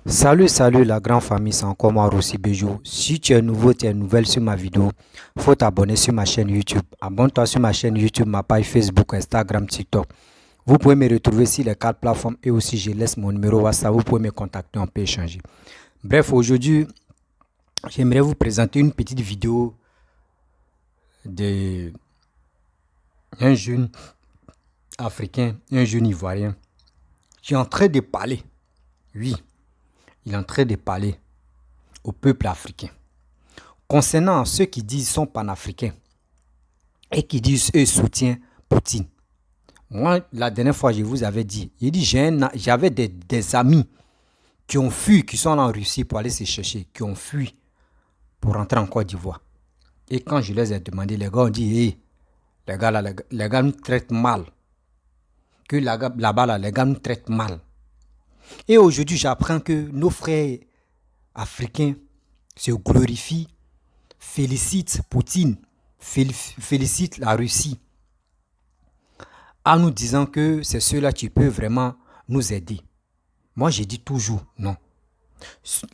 Salut la grande famille, c'est encore moi Rossi Bejo. Si tu es nouveau, tu es nouvelle sur ma vidéo, faut t'abonner sur ma chaîne YouTube. Abonne-toi sur ma chaîne YouTube, ma page Facebook, Instagram, TikTok. Vous pouvez me retrouver sur les quatre plateformes et aussi je laisse mon numéro WhatsApp, vous pouvez me contacter, on peut échanger. Bref, aujourd'hui, j'aimerais vous présenter une petite vidéo de un jeune africain, un jeune ivoirien qui est en train de parler. Oui, il est en train de parler au peuple africain. Concernant ceux qui disent sont panafricains et qui disent eux soutiennent Poutine. Moi, la dernière fois, je vous avais dit, j'avais des amis qui ont fui, qui sont en Russie pour aller se chercher, qui ont fui pour rentrer en Côte d'Ivoire. Et quand je les ai demandé, les gars ont dit, hey, les gars, là, les gars nous traitent mal. Que là-bas, là, les gars nous traitent mal. Et aujourd'hui, j'apprends que nos frères africains se glorifient, félicitent Poutine, félicitent la Russie, en nous disant que c'est ceux-là qui peuvent vraiment nous aider. Moi, j'ai dit toujours non.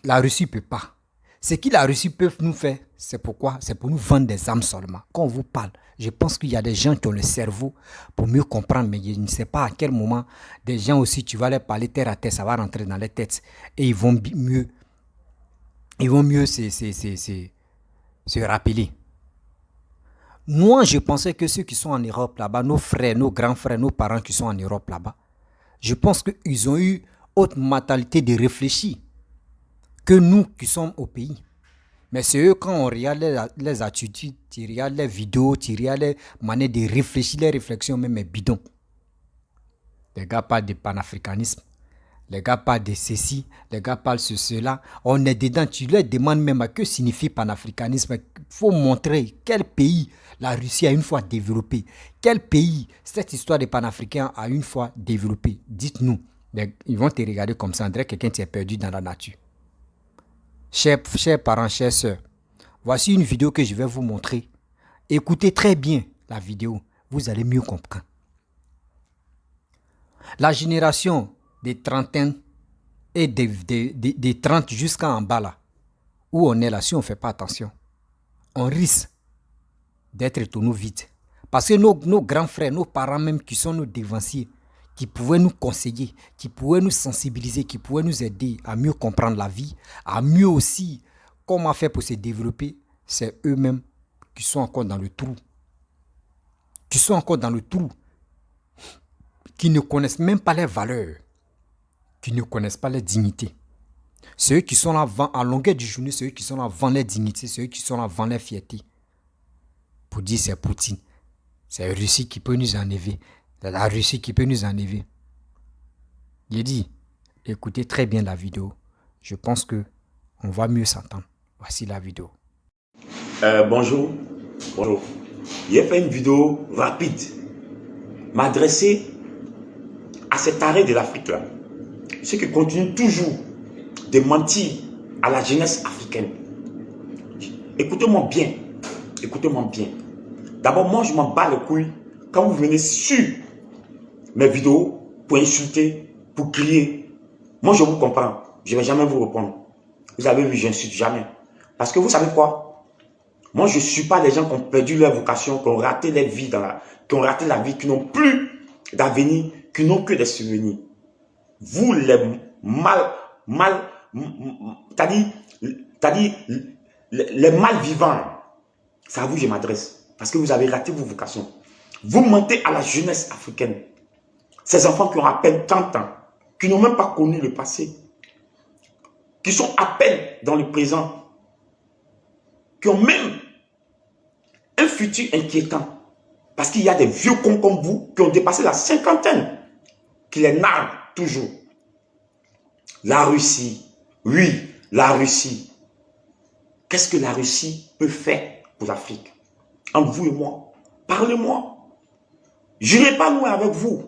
La Russie ne peut pas. Ce que la Russie peut nous faire, c'est pourquoi? C'est pour nous vendre des armes seulement. Quand on vous parle, je pense qu'il y a des gens qui ont le cerveau pour mieux comprendre, mais je ne sais pas à quel moment des gens aussi, tu vas leur parler terre à terre, ça va rentrer dans les têtes et ils vont mieux se rappeler. Moi, je pensais que ceux qui sont en Europe là-bas, nos frères, nos grands frères, nos parents qui sont en Europe là-bas, je pense qu'ils ont eu autre mentalité de réfléchir que nous qui sommes au pays. Mais c'est eux, quand on regarde les attitudes, tu regardes les vidéos, tu regardes les manières de réfléchir, les réflexions même est bidon. Les gars parlent de panafricanisme, les gars parlent de ceci, les gars parlent de cela. On est dedans, tu leur demandes même à que signifie panafricanisme. Il faut montrer quel pays la Russie a une fois développé. Quel pays cette histoire des panafricains a une fois développé. Dites-nous. Ils vont te regarder comme ça, on dirait quelqu'un qui est perdu dans la nature. Chers parents, chères sœurs, voici une vidéo que je vais vous montrer. Écoutez très bien la vidéo, vous allez mieux comprendre. La génération des trentaines et des 30 jusqu'en bas là, où on est là, si on ne fait pas attention, on risque d'être tonneau vide. Parce que nos grands frères, nos parents même qui sont nos dévanciers, qui pouvaient nous conseiller, qui pouvaient nous sensibiliser, qui pouvaient nous aider à mieux comprendre la vie, à mieux aussi comment faire pour se développer, c'est eux-mêmes qui sont encore dans le trou. Qui sont encore dans le trou. Qui ne connaissent même pas les valeurs. Qui ne connaissent pas les dignités. Ceux qui sont là à longueur du journée, ceux qui sont là avant les dignités, ceux qui sont là avant les fiertés. Pour dire c'est Poutine. C'est la Russie qui peut nous enlever. La Russie qui peut nous enlever. J'ai dit, écoutez très bien la vidéo. Je pense que on va mieux s'entendre. Voici la vidéo. Bonjour. J'ai fait une vidéo rapide, m'adresser à cet arrêt de l'Afrique là. Ceux qui continuent toujours de mentir à la jeunesse africaine. Écoutez-moi bien. Écoutez-moi bien. D'abord, moi, je m'en bats les couilles quand vous venez sur mes vidéos pour insulter, pour crier. Moi, je vous comprends. Je ne vais jamais vous répondre. Vous avez vu, je n'insulte jamais. Parce que vous savez quoi? Moi, je ne suis pas des gens qui ont perdu leur vocation, qui ont raté leur vie, qui ont raté la vie, qui n'ont plus d'avenir, qui n'ont que des souvenirs. Vous, les les mal vivants, c'est à vous que je m'adresse. Parce que vous avez raté vos vocations. Vous mentez à la jeunesse africaine. Ces enfants qui ont à peine 30 ans, qui n'ont même pas connu le passé, qui sont à peine dans le présent, qui ont même un futur inquiétant. Parce qu'il y a des vieux cons comme vous qui ont dépassé la cinquantaine, qui les narguent toujours. La Russie, oui, la Russie. Qu'est-ce que la Russie peut faire pour l'Afrique? Entre vous et moi, parlez-moi. Je n'irai pas loin avec vous.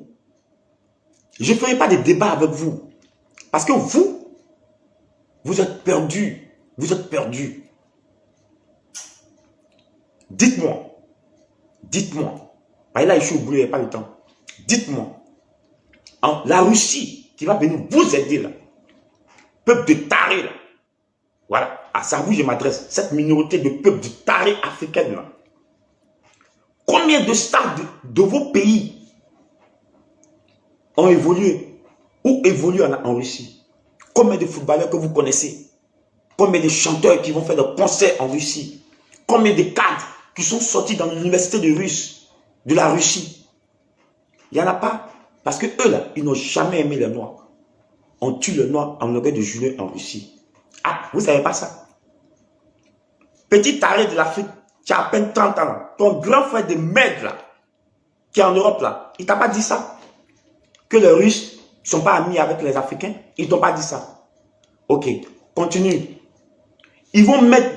Je ne ferai pas de débat avec vous. Parce que vous êtes perdus. Vous êtes perdus. Dites-moi. Là, je suis au boulot, il n'y a pas le temps. Dites-moi. La Russie qui va venir vous aider là. peuple de tarés là. Voilà, à ça vous je m'adresse, cette minorité de peuple de tarés africaines là. Combien de stars de vos pays ont évolué ou évoluent en Russie? Combien de footballeurs que vous connaissez? Combien de chanteurs qui vont faire des concerts en Russie? Combien de cadres qui sont sortis dans l'université de la Russie? Il n'y en a pas. Parce que eux là, ils n'ont jamais aimé les Noirs. On tue le Noir en longueur de journée en Russie. Ah, vous ne savez pas ça? Petit taré de l'Afrique, tu as à peine 30 ans. Ton grand frère de merde là, qui est en Europe là, il t'a pas dit ça? Que les Russes ne sont pas amis avec les Africains? Ils t'ont pas dit ça? Ok, continue. Ils vont mettre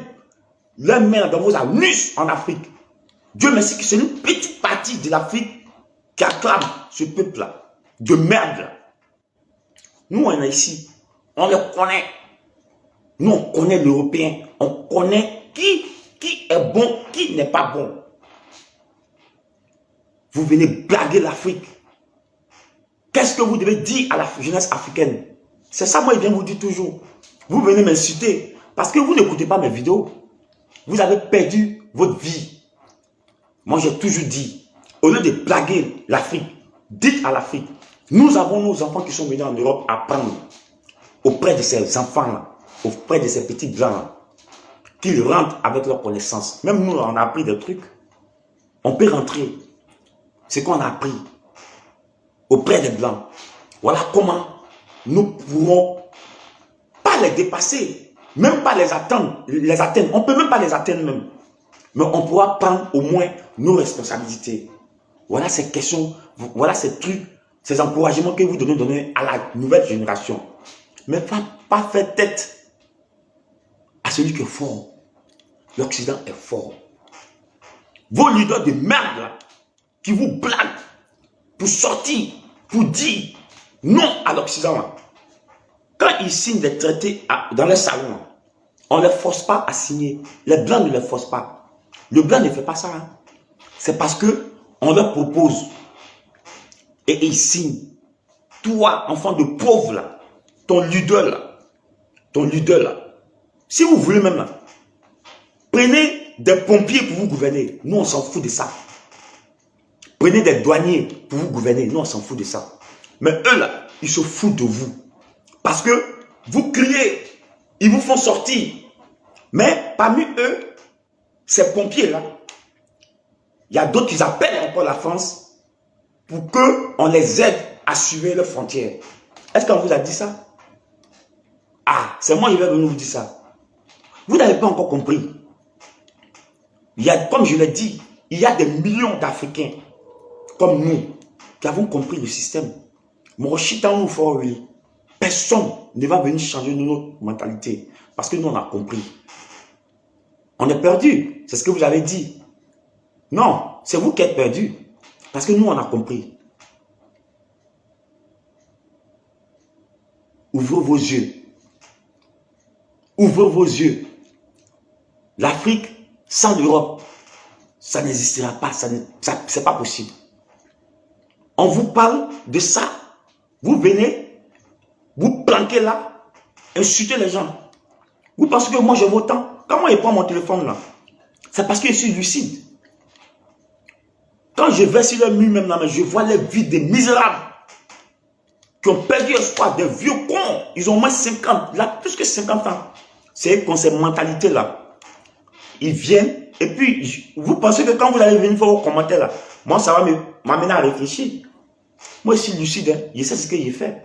leur main dans vos anus en Afrique. Dieu merci que c'est une petite partie de l'Afrique qui acclame ce peuple-là, de merde là. Nous, on est ici, on le connaît. Nous, on connaît l'Européen, on connaît qui est bon, qui n'est pas bon. Vous venez blaguer l'Afrique. Qu'est-ce que vous devez dire à la jeunesse africaine? C'est ça, moi, je viens vous dire toujours. Vous venez m'insulter parce que vous n'écoutez pas mes vidéos. Vous avez perdu votre vie. Moi, j'ai toujours dit, au lieu de blaguer l'Afrique, dites à l'Afrique, nous avons nos enfants qui sont venus en Europe apprendre auprès de ces enfants-là, auprès de ces petits blancs-là, qu'ils rentrent avec leurs connaissances. Même nous, on a appris des trucs. On peut rentrer. C'est qu'on a appris auprès des blancs. Voilà comment nous pourrons pas les dépasser, même pas les atteindre. On ne peut même pas les atteindre même. Mais on pourra prendre au moins nos responsabilités. Voilà ces questions, voilà ces trucs, ces encouragements que vous donnez à la nouvelle génération. Mais pas faire tête à celui qui est fort. L'Occident est fort. Vos leaders de merde là, qui vous blaguent pour sortir, pour dire non à l'Occident. Quand ils signent des traités dans les salons, on ne les force pas à signer. Les Blancs ne les forcent pas. Le Blanc ne fait pas ça. Hein. C'est parce que on leur propose et ils signent. Toi, enfant de pauvre, là, ton leader, là, si vous voulez même, là, prenez des pompiers pour vous gouverner. Nous, on s'en fout de ça. Prenez des douaniers pour vous gouverner. Nous, on s'en fout de ça. Mais eux, là, ils se foutent de vous. Parce que vous criez, ils vous font sortir. Mais parmi eux, ces pompiers-là, il y a d'autres qui appellent encore la France pour qu'on les aide à suivre leurs frontières. Est-ce qu'on vous a dit ça? Ah, c'est moi qui vais venir vous dire ça. Vous n'avez pas encore compris. Comme je l'ai dit, il y a des millions d'Africains comme nous qui avons compris le système. Personne ne va venir changer notre mentalité parce que nous on a compris. On est perdu, c'est ce que vous avez dit. Non, c'est vous qui êtes perdu parce que nous on a compris. Ouvrez vos yeux. Ouvrez vos yeux. L'Afrique sans l'Europe, ça n'existera pas, c'est pas possible. On vous parle de ça. Vous venez, vous planquez là, insultez les gens. Vous pensez que moi j'ai vos temps? Quand moi je prends mon téléphone là, c'est parce que je suis lucide. Quand je vais sur le mur même là, je vois les vies des misérables qui ont perdu espoir, des vieux cons. Ils ont moins 50, là, plus que 50 ans. C'est eux qui ont cette mentalité là. Ils viennent, et puis, vous pensez que quand vous allez venir faire vos commentaires là, moi ça va m'amener à réfléchir. Moi je suis lucide, hein. Je sais ce que j'ai fait.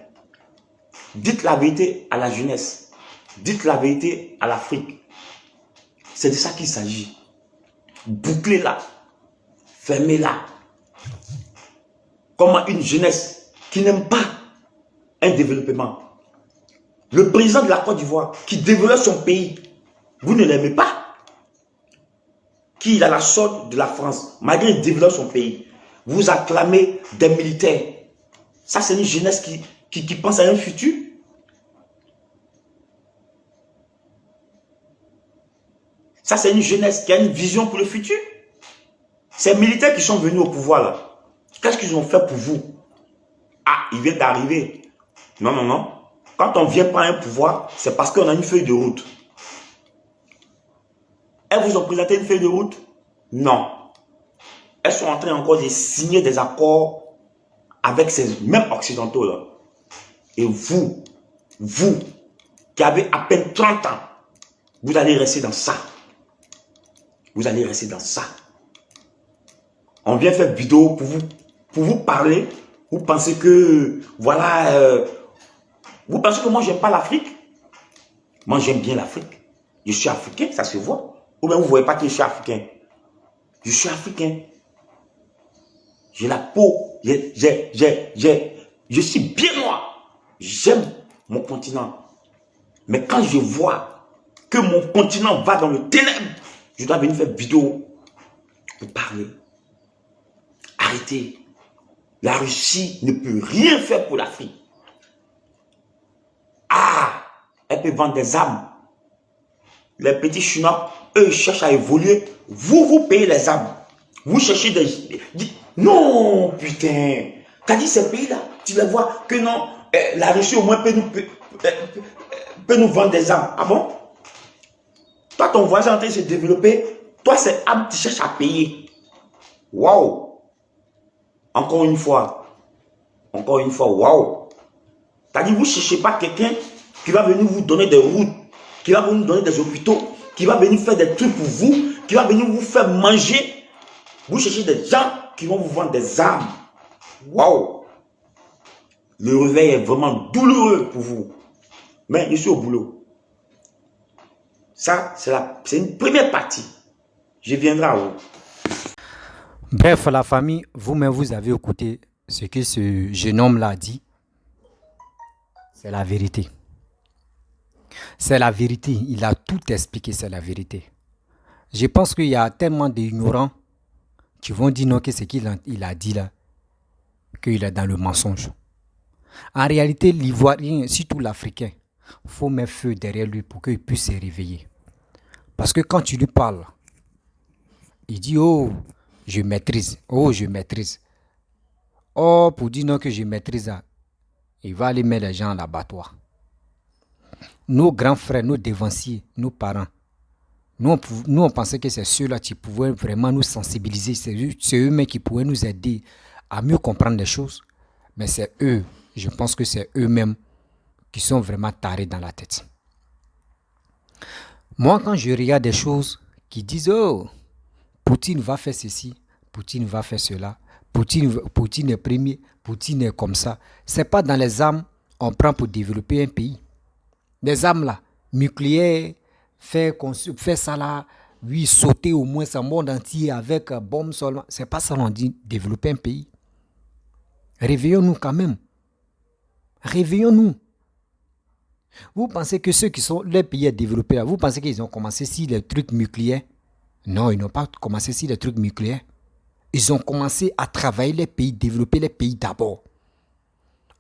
Dites la vérité à la jeunesse. Dites la vérité à l'Afrique. C'est de ça qu'il s'agit. Bouclez-la. Fermez-la. Comment une jeunesse qui n'aime pas un développement. Le président de la Côte d'Ivoire qui développe son pays, vous ne l'aimez pas. Qui il a la sorte de la France, malgré qu'il développe son pays. Vous acclamez des militaires. Ça, c'est une jeunesse qui pense à un futur. Ça, c'est une jeunesse qui a une vision pour le futur. Ces militaires qui sont venus au pouvoir, là, qu'est-ce qu'ils ont fait pour vous? Ah, ils viennent d'arriver. Non, non, non. Quand on vient prendre un pouvoir, c'est parce qu'on a une feuille de route. Elles vous ont présenté une feuille de route? Non. Elles sont en train encore de signer des accords avec ces mêmes occidentaux-là. Et vous qui avez à peine 30 ans, vous allez rester dans ça. Vous allez rester dans ça. On vient faire vidéo pour vous parler. Vous pensez que, voilà, vous pensez que moi, j'aime pas l'Afrique? Moi, j'aime bien l'Afrique. Je suis africain, ça se voit. Ou bien vous ne voyez pas que je suis africain. Je suis africain. J'ai la peau, je suis bien noir. J'aime mon continent. Mais quand je vois que mon continent va dans le ténèbre, je dois venir faire vidéo pour parler. Arrêtez. La Russie ne peut rien faire pour l'Afrique. Ah, elle peut vendre des armes. Les petits Chinois, eux, ils cherchent à évoluer. Vous payez les armes. Vous cherchez des... Non, putain. T'as dit ces pays-là, tu les vois que non, la Russie au moins peut nous vendre des armes. Ah bon? Toi, ton voisin est en train de se développer. Toi, c'est armes, tu cherches à payer. Waouh. Encore une fois, waouh. T'as dit, vous ne cherchez pas quelqu'un qui va venir vous donner des routes, qui va venir vous donner des hôpitaux, qui va venir faire des trucs pour vous, qui va venir vous faire manger. Vous cherchez des gens qui vont vous vendre des armes. Waouh! Le réveil est vraiment douloureux pour vous. Mais je suis au boulot. Ça, c'est une première partie. Je viendrai à vous. Bref, la famille, vous-même, vous avez écouté ce que ce jeune homme-là a dit. C'est la vérité. C'est la vérité. Il a tout expliqué, c'est la vérité. Je pense qu'il y a tellement d'ignorants qui vont dire non que ce qu'il a dit là, qu'il est dans le mensonge. En réalité, l'Ivoirien, surtout l'Africain, il faut mettre feu derrière lui pour qu'il puisse se réveiller. Parce que quand tu lui parles, il dit « Oh, je maîtrise. Oh, je maîtrise. » Oh, pour dire non que je maîtrise, il va aller mettre les gens à l'abattoir. Nos grands frères, nos dévanciers, nos parents, nous on pensait que c'est ceux-là qui pouvaient vraiment nous sensibiliser. C'est eux-mêmes qui pouvaient nous aider à mieux comprendre les choses. Mais c'est eux, je pense que c'est eux-mêmes qui sont vraiment tarés dans la tête. Moi, quand je regarde des choses qui disent « Oh, Poutine va faire ceci, Poutine va faire cela, Poutine est premier, Poutine est comme ça », ce n'est pas dans les armes qu'on prend pour développer un pays. Des armes là, nucléaires, faire ça là, oui, sauter au moins ce monde entier avec bombe seulement. Ce n'est pas ça qu'on dit développer un pays. Réveillons-nous quand même. Réveillons-nous. Vous pensez que ceux qui sont les pays développés là, vous pensez qu'ils ont commencé sur les trucs nucléaires? Non, ils n'ont pas commencé sur les trucs nucléaires. Ils ont commencé à travailler les pays, développer les pays d'abord.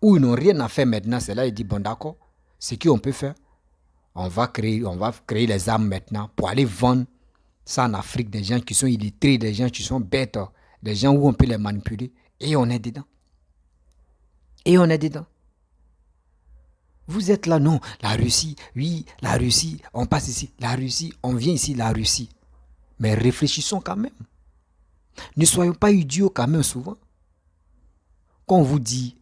Où ils n'ont rien à faire maintenant, c'est là ils disent bon d'accord, ce qu'on peut faire, on va créer les armes maintenant pour aller vendre ça en Afrique, des gens qui sont illettrés, des gens qui sont bêtes, des gens où on peut les manipuler, et on est dedans. Et on est dedans. Vous êtes là, non, la Russie, oui, la Russie, on passe ici, la Russie, on vient ici, la Russie. Mais réfléchissons quand même. Ne soyons pas idiots quand même souvent. Quand on vous dit,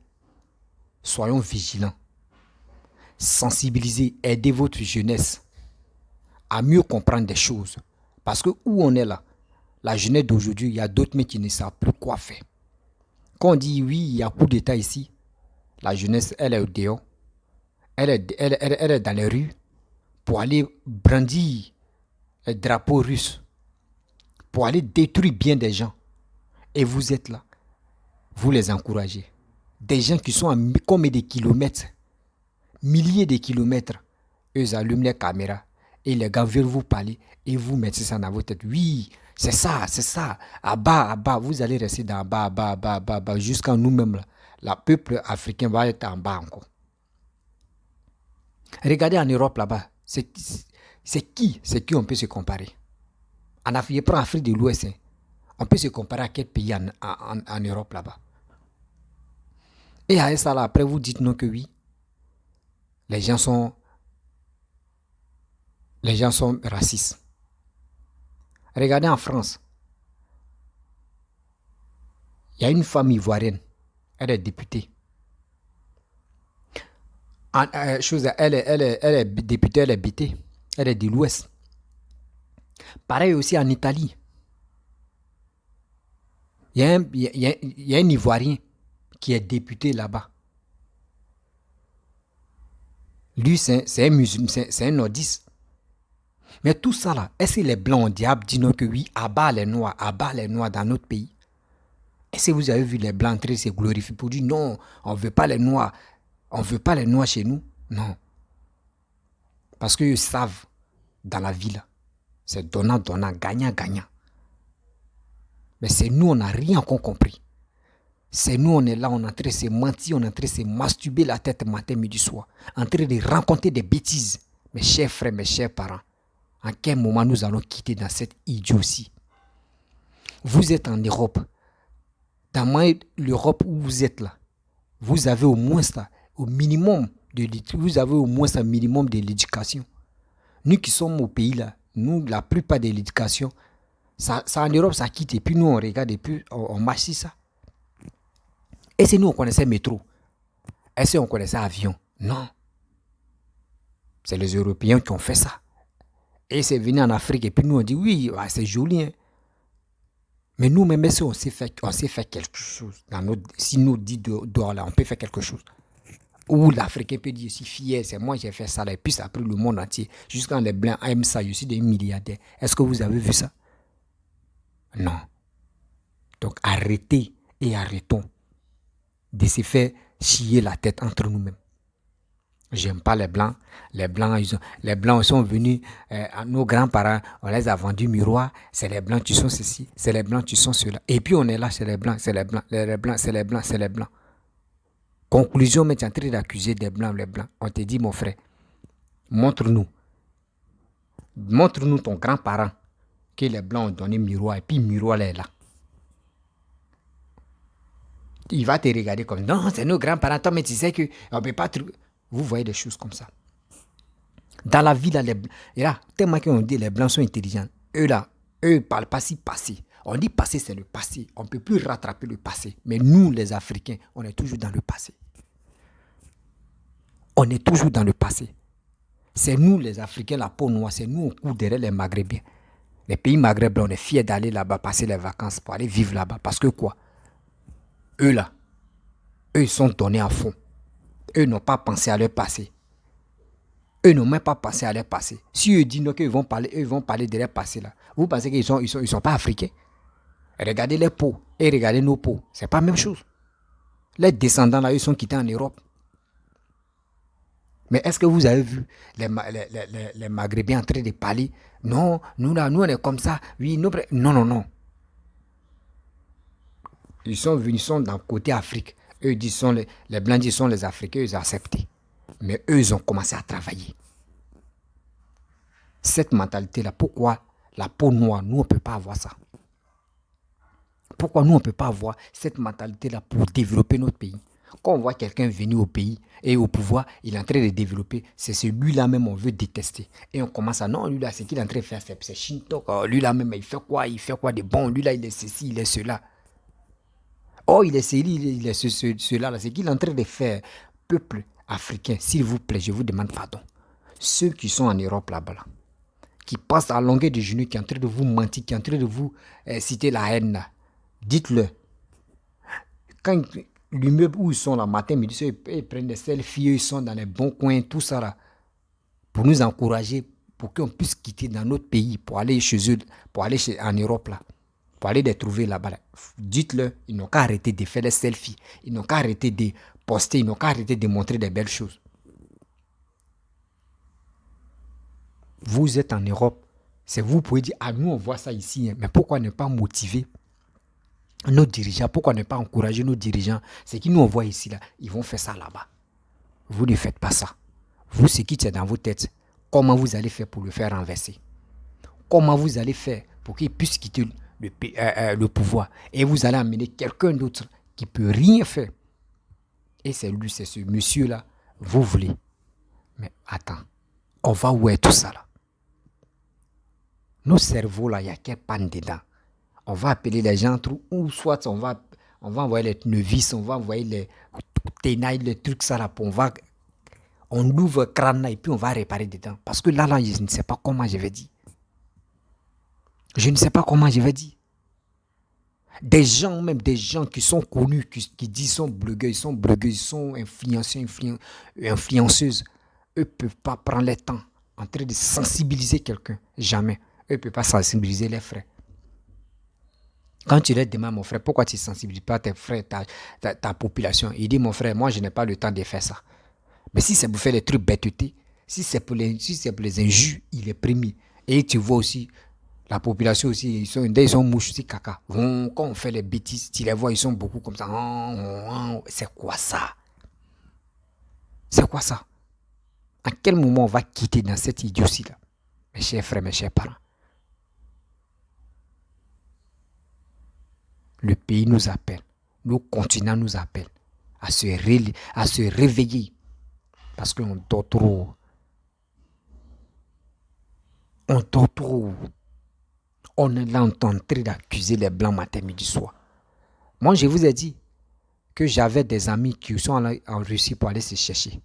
soyons vigilants, sensibilisez, aidez votre jeunesse à mieux comprendre des choses. Parce que où on est là, la jeunesse d'aujourd'hui, il y a d'autres mais qui ne savent plus quoi faire. Quand on dit oui, il y a coup d'État ici, la jeunesse, elle est au dehors. Elle est dans les rues pour aller brandir le drapeau russe, pour aller détruire bien des gens. Et vous êtes là, vous les encouragez. Des gens qui sont à combien de kilomètres, milliers de kilomètres, eux allument les caméras et les gars veulent vous parler et vous mettez ça dans votre tête. Oui, c'est ça. À bas, vous allez rester dans bas, jusqu'à nous-mêmes là. Le peuple africain va être en bas encore. Regardez en Europe là-bas, c'est qui on peut se comparer. En Afrique, prends l'Afrique de l'Ouest, hein. On peut se comparer à quel pays en Europe là-bas. Et à ça là, après vous dites non que oui. les gens sont racistes. Regardez en France, il y a une femme ivoirienne, elle est députée. Elle est députée, elle est bêtée, elle est de l'Ouest. Pareil aussi en Italie. Il y a un Ivoirien qui est député là-bas. Lui, c'est un musulman, c'est un nordiste. Mais tout ça là, est-ce que les blancs ont diable dit non que oui, abat les noirs dans notre pays? Est-ce que vous avez vu les blancs entrer se glorifier pour dire non, on ne veut pas les noirs, on ne veut pas les noirs chez nous? Non. Parce qu'ils savent, dans la vie là, c'est donnant, gagnant. Mais c'est nous, on n'a rien encore compris. C'est nous, on est là, on est en train de se mentir, on est en train de se masturber la tête matin, midi, soir. En train de raconter des bêtises. Mes chers frères, mes chers parents, en quel moment nous allons quitter dans cette idiotie? Vous êtes en Europe. Dans l'Europe où vous êtes là, vous avez au moins ça, vous avez au moins un minimum de l'éducation. Nous qui sommes au pays là, nous, la plupart de l'éducation, ça en Europe, ça quitte. Et puis nous, on regarde et puis on marche sur ça. Est-ce que nous, on connaissait métro? Est-ce qu'on connaissait avion? Non. C'est les Européens qui ont fait ça. Et c'est venu en Afrique et puis nous, on dit oui, c'est joli. Hein. Mais nous, même si on sait faire quelque chose, si nous dit dehors là, on peut faire quelque chose. Ou l'Africain peut dire, je suis fier, c'est moi qui ai fait ça là. Et puis ça a pris le monde entier. Jusqu'à les Blancs aiment ça, je suis des milliardaires. Est-ce que vous avez vu ça? Non. Donc arrêtez et arrêtons de se faire chier la tête entre nous-mêmes. J'aime pas les Blancs. Les Blancs sont venus, nos grands-parents, on les a vendus miroir. C'est les Blancs qui sont ceci, c'est les Blancs qui sont cela. Et puis on est là, c'est les Blancs, c'est les Blancs, les Blancs, c'est les Blancs, c'est les Blancs. Conclusion, mais tu es en train d'accuser des Blancs, les Blancs. On te dit, mon frère, montre-nous ton grand-parent que les Blancs ont donné miroir et puis miroir est là. Il va te regarder comme, non, c'est nos grands-parents, toi, mais tu sais qu'on ne peut pas trouver. Vous voyez des choses comme ça. Dans la vie, là, tellement qu'on dit les Blancs sont intelligents. Eux ne parlent pas si passé. On dit passé, c'est le passé. On ne peut plus rattraper le passé. Mais nous, les Africains, on est toujours dans le passé. On est toujours dans le passé. C'est nous, les Africains, la peau noire. C'est nous, on court derrière les Maghrébiens. Les pays maghrébins, on est fiers d'aller là-bas, passer les vacances pour aller vivre là-bas. Parce que quoi? Eux, ils sont donnés à fond. Eux n'ont pas pensé à leur passé. Eux n'ont même pas pensé à leur passé. Si eux disent qu'ils vont parler de leur passé là, vous pensez qu'ils sont pas africains? Regardez les peaux et regardez nos peaux. C'est pas la même chose. Les descendants là, ils sont quittés en Europe. Mais est-ce que vous avez vu les Maghrébiens en train de parler? Non, nous on est comme ça. Oui, non. Ils sont dans le côté Afrique. Eux disent les Blancs disent sont les Africains, ils ont accepté. Mais eux, ils ont commencé à travailler. Cette mentalité-là, pourquoi la peau noire, nous, on ne peut pas avoir ça? Pourquoi nous, on ne peut pas avoir cette mentalité-là pour développer notre pays? Quand on voit quelqu'un venir au pays et au pouvoir, il est en train de développer, c'est celui-là même on veut détester. Et on commence à, non, lui-là, c'est qu'il est en train de faire, c'est Shinto. Lui-là même, il fait quoi de bon? Lui-là, il est ceci, il est cela. Oh, il est ceci, il est cela. C'est qu'il est en train de faire. Peuple africain, s'il vous plaît, je vous demande pardon. Ceux qui sont en Europe là-bas, là, qui passent à longueur de journée, qui sont en train de vous mentir, qui sont en train de vous citer la haine, là, dites-le. Quand l'immeuble où ils sont là, matin, midi, ils prennent des selfies, ils sont dans les bons coins, tout ça là, pour nous encourager, pour qu'on puisse quitter dans notre pays, pour aller chez eux, pour aller en Europe là, pour aller les trouver là-bas. Là. Dites-le, ils n'ont qu'à arrêter de faire des selfies, ils n'ont qu'à arrêter de poster, ils n'ont qu'à arrêter de montrer des belles choses. Vous êtes en Europe, c'est vous pouvez dire, ah nous on voit ça ici, hein, mais pourquoi ne pas motiver nos dirigeants, pourquoi ne pas encourager nos dirigeants? C'est qu'ils nous envoient ici, là, ils vont faire ça là-bas. Vous ne faites pas ça. Vous, ce qui est dans vos têtes, comment vous allez faire pour le faire renverser? Comment vous allez faire pour qu'il puisse quitter le pouvoir? Et vous allez amener quelqu'un d'autre qui ne peut rien faire. Et c'est lui, c'est ce monsieur-là, vous voulez. Mais attends, on va où est tout ça là? Nos cerveaux là, il y a quelle panne dedans? On va appeler les gens ou soit on va envoyer les tournevis, on va envoyer les tenailles, les trucs ça là, on ouvre le crâne là et puis on va réparer dedans. Parce que là, je ne sais pas comment je vais dire. Je ne sais pas comment je vais dire. Des gens, même des gens qui sont connus, qui disent sont blogueurs, ils sont influenceuses. Eux ne peuvent pas prendre le temps en train de sensibiliser quelqu'un. Jamais. Eux ne peuvent pas sensibiliser les frères. Quand tu leur demandes, mon frère, pourquoi tu ne sensibilises pas tes frères, ta population? Il dit, mon frère, moi, je n'ai pas le temps de faire ça. Mais si c'est pour faire les trucs bêtetés, si c'est pour les injures, il est premier. Et tu vois aussi, la population aussi, ils sont mouches aussi, caca. Quand on fait les bêtises, tu les vois, ils sont beaucoup comme ça. C'est quoi ça? C'est quoi ça? À quel moment on va quitter dans cette idiotie-là? Mes chers frères, mes chers parents. Le pays nous appelle. Nos continents nous appellent à se réveiller. Parce qu'on dort trop. On dort trop. On est là en train d'accuser les blancs matin, midi, soir. Moi, je vous ai dit que j'avais des amis qui sont allés en Russie pour aller se chercher.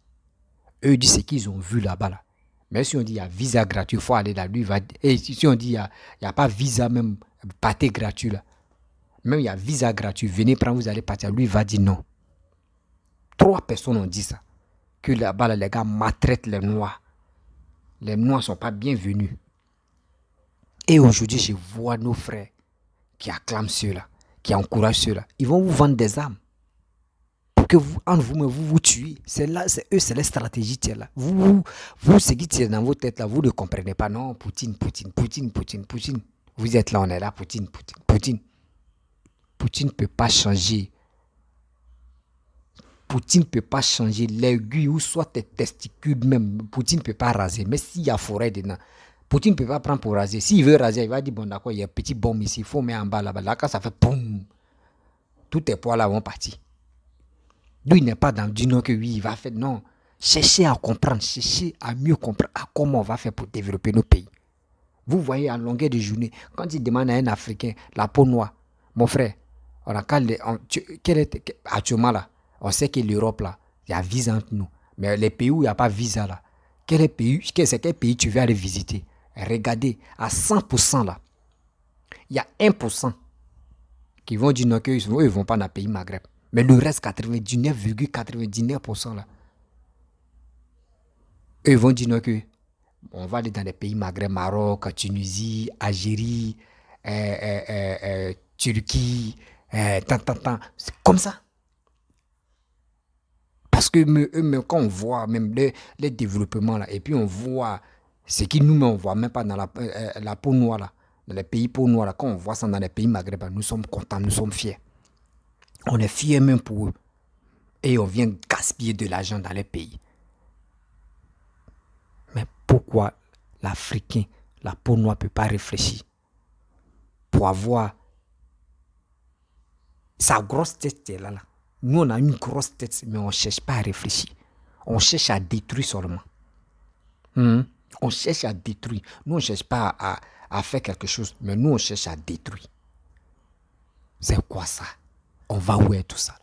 Eux disent ce qu'ils ont vu là-bas. Là. Mais si on dit il y a visa gratuit, il faut aller là. Lui, il va, et si on dit il n'y a pas visa même, pâté gratuit là. Même il y a visa gratuit, venez prendre, vous allez partir. Lui, il va dire non. 3 personnes ont dit ça. Que là-bas, là, les gars maltraitent les Noirs. Les Noirs ne sont pas bienvenus. Et aujourd'hui, je vois nos frères qui acclament ceux-là, qui encouragent ceux-là. Ils vont vous vendre des armes. Pour que vous, en vous-même, vous tuez. C'est là, c'est eux, c'est la stratégie qui est là. Vous, ce qui tire dans vos têtes là, vous ne comprenez pas. Non, Poutine. Vous êtes là, on est là, Poutine. Poutine ne peut pas changer. Poutine ne peut pas changer l'aiguille ou soit tes testicules même. Poutine ne peut pas raser. Mais s'il y a forêt dedans, Poutine ne peut pas prendre pour raser. S'il veut raser, il va dire, bon d'accord, il y a un petit bombe ici, il faut mettre en bas là-bas. Là, quand ça fait boum, tous tes poids là vont partir. Lui, il n'est pas dans du non que oui, il va faire. Non. Cherchez à comprendre, cherchez à mieux comprendre à comment on va faire pour développer nos pays. Vous voyez, en longueur de journée, quand il demande à un Africain la peau noire, mon frère, actuellement là, on sait que l'Europe là, il y a visa entre nous. Mais les pays où il n'y a pas visa là, quel pays tu veux aller visiter? Regardez, à 100% là, il y a 1% qui vont dire non, qu'eux ils ne vont pas dans le pays Maghreb. Mais le reste, 99,99% là, eux ils vont dire non, que on va aller dans les pays Maghreb, Maroc, Tunisie, Algérie, Turquie, c'est comme ça. Parce que même quand on voit même les développements là, et puis on voit ce qui nous met, on voit même pas dans la peau noire là, dans les pays peau noire là, quand on voit ça dans les pays maghrébins, nous sommes contents, nous sommes fiers. On est fiers même pour eux. Et on vient gaspiller de l'argent dans les pays. Mais pourquoi l'Africain, la peau noire ne peut pas réfléchir pour avoir sa grosse tête là, là. Nous, on a une grosse tête, mais on ne cherche pas à réfléchir. On cherche à détruire seulement. On cherche à détruire. Nous, on ne cherche pas à faire quelque chose, mais nous, on cherche à détruire. C'est quoi ça? On va où est tout ça?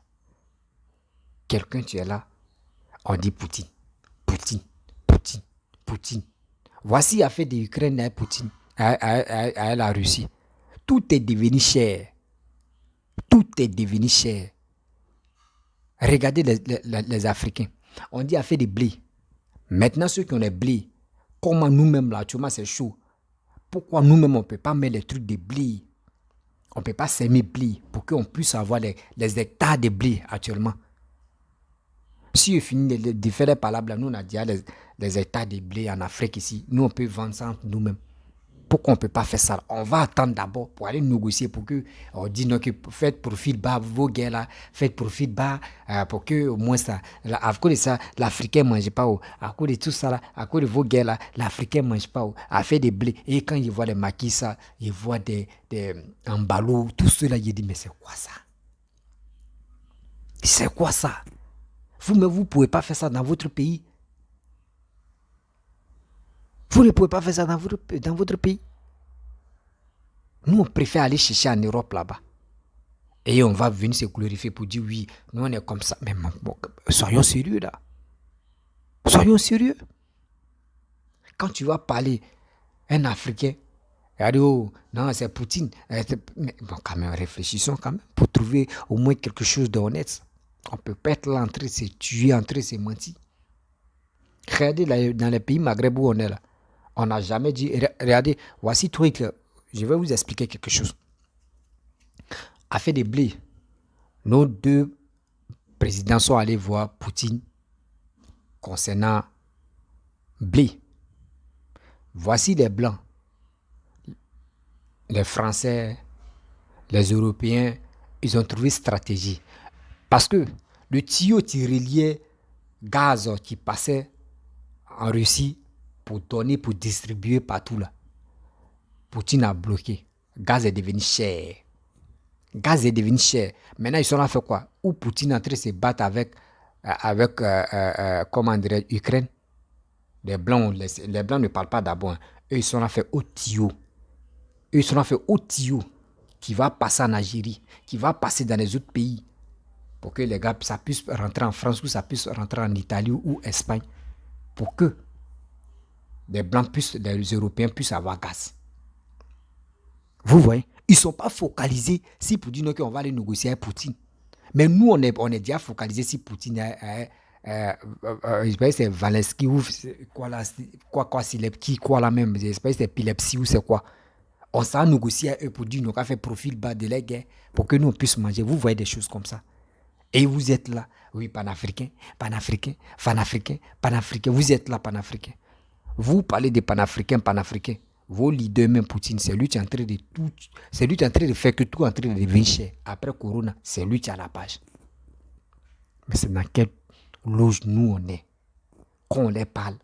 Quelqu'un, tu es là, on dit Poutine. Voici l'affaire de l'Ukraine à Poutine, à la Russie. Tout est devenu cher. Regardez les Africains. On dit affaire de blé. Maintenant, ceux qui ont les blé, comment nous-mêmes là, actuellement c'est chaud. Pourquoi nous-mêmes on ne peut pas mettre les trucs de blé? On ne peut pas s'aimer blé pour qu'on puisse avoir les hectares de blé actuellement. Si on finit de faire les palabres, nous on a déjà les hectares de blé en Afrique ici. Nous on peut vendre ça entre nous-mêmes. Pourquoi on ne peut pas faire ça? On va attendre d'abord pour aller négocier pour que on dit non, que faites profit bas vos gars là, faites profit bas pour que au moins ça, à cause de ça, l'Africain ne mange pas. À cause de tout ça là, à cause de vos gars là, l'Africain ne mange pas. À faire des blés. Et quand il voit les maquis ça, il voit des emballots, tout cela, il dit mais c'est quoi ça? C'est quoi ça? Vous ne pouvez pas faire ça dans votre pays. Vous ne pouvez pas faire ça dans votre pays. Nous, on préfère aller chercher en Europe là-bas. Et on va venir se glorifier pour dire oui, nous on est comme ça. Mais bon, soyons sérieux là. Soyons sérieux. Quand tu vas parler un Africain, oh, non, c'est Poutine. Mais bon, quand même, réfléchissons quand même pour trouver au moins quelque chose d'honnête. On peut pas être là en train de se tuer, en train de se mentir. Regardez là, dans les pays Maghreb où on est là. On n'a jamais dit, regardez, voici truc, je vais vous expliquer quelque chose. Affaire des blés, nos deux présidents sont allés voir Poutine concernant blé. Voici les Blancs, les Français, les Européens, ils ont trouvé stratégie. Parce que le tuyau qui reliait gaz qui passait en Russie pour donner, pour distribuer partout là, Poutine a bloqué. Gaz est devenu cher. Gaz est devenu cher. Maintenant, ils sont là faire quoi? Ou Poutine est en train de se battre avec comment dirais Ukraine. Les Blancs ne parlent pas d'abord. Eux, ils sont là faire au tuyau. Eux, ils sont là faire au tuyau qui va passer en Algérie, qui va passer dans les autres pays pour que les gars, ça puisse rentrer en France ou ça puisse rentrer en Italie ou Espagne pour que les Blancs les Européens puissent avoir gaz. Vous voyez, ils ne sont pas focalisés si pour dire qu'on va aller négocier avec Poutine. Mais nous, on est déjà focalisés si Poutine je sais pas si c'est Valensky ou quoi là, quoi là même, je sais pas si c'est épilepsie ou c'est quoi. On s'en négocie avec eux pour dire qu'on va faire profil bas de la guerre pour que nous on puisse manger. Vous voyez des choses comme ça. Et vous êtes là, oui, panafricain, panafricain, panafricain, panafricain. Vous êtes là, panafricain. Vous parlez de panafricain, panafricain. Vos leaders, même Poutine, c'est lui qui est en train de tout, c'est lui qui est en train de faire que tout est en train de devenir cher. Après Corona, c'est lui qui a la page. Mais c'est dans quelle loge nous on est. Quand on les parle,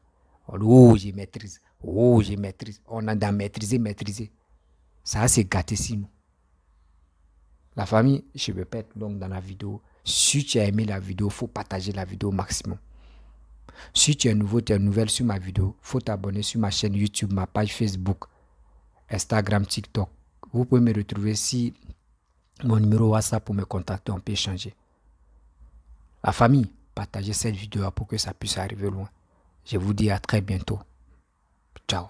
on dit, oh, je maîtrise, oh, je maîtrise. On a dans maîtriser. Ça, c'est gâté si nous. La famille, je ne vais pas être longue dans la vidéo. Si tu as aimé la vidéo, il faut partager la vidéo au maximum. Si tu es nouveau, tu es nouvelle sur ma vidéo, il faut t'abonner sur ma chaîne YouTube, ma page Facebook, Instagram, TikTok. Vous pouvez me retrouver si mon numéro WhatsApp pour me contacter, on peut échanger. La famille, partagez cette vidéo pour que ça puisse arriver loin. Je vous dis à très bientôt. Ciao.